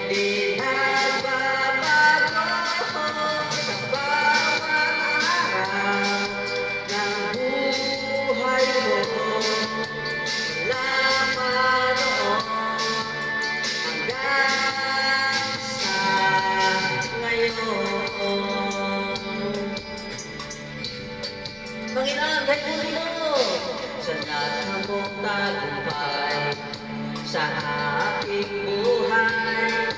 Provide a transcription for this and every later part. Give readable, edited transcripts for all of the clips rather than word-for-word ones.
di nagbabago sa bawat araw ng buhay ko. Mula pa noon hanggang sa ngayon. Panginoon, puri mo sa lahat mong tagumpay sa aking buhay.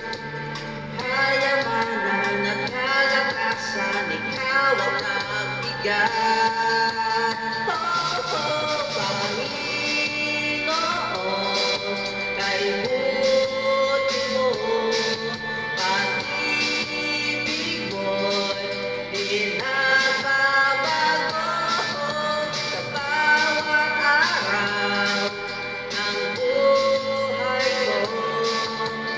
Kayamanan at kalakasan, ikaw ang nagbigay. Panginoon, kay buti mo, pag-ibig mo'y di nagbabago sa bawat araw ng buhay ko.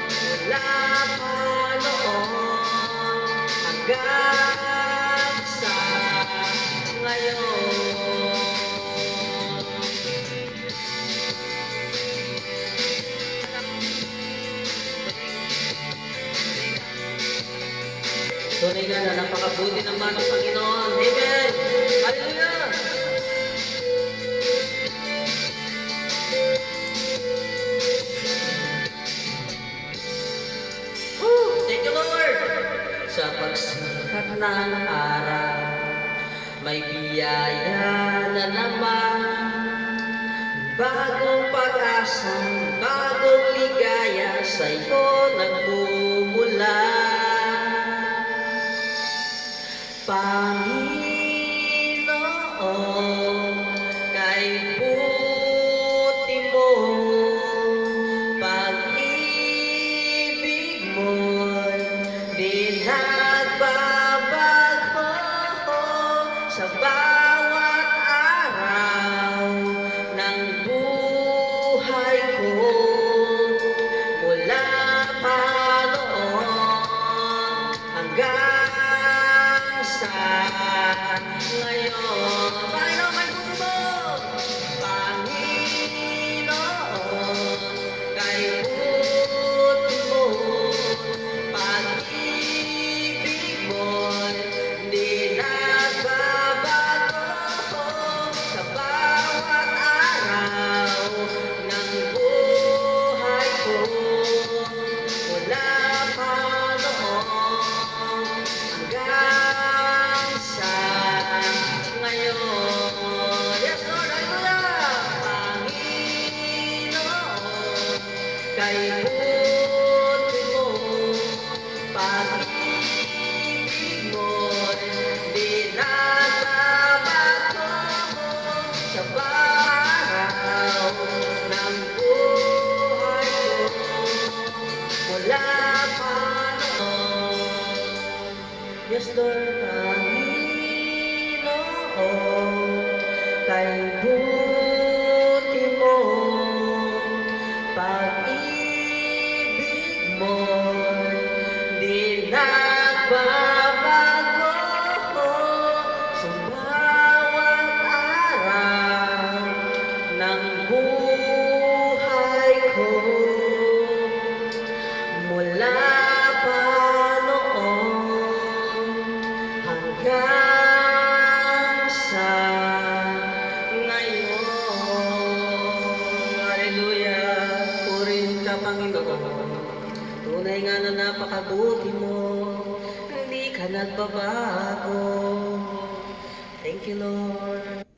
Mula pa noon hanggang sa ngayon. Tunay nga na napakabuti naman ng Panginoon. Amen! Hallelujah! Woo! Thank you, Lord! Sa pagsikat ng araw, may biyaya na naman. Bagong pag-asa, bagong ligaya sa'yo nagmumula. Panginoon, kay buti mo, pag-ibig mo'y di nagbabago sa bawat araw ng buhay ko. Mula pa noon hanggang sa ngayon. Panginoon, may buti mo! Panginoon, kay buti mo, pag-ibig mo'y di nagbabago sa bawat araw ng buhay ko. Mula pa noon hanggang sa ngayon. Yes, Lord, hallelujah! Panginoon, kay buti mo, pag-ibig mo'y di nagbabago sa araw ng buhay ko. Mula pa noon. Yes, Lord, Panginoon, kay buti mo, pag-ibig mo'y di nagbabago sa bawat araw ng buhay ko. Mula pa noon hanggang sa ngayon. Hallelujah! Purihin ka, Panginoon. Tunay nga na napakabuti mo. Hindi ka nagbabago. Thank you, Lord.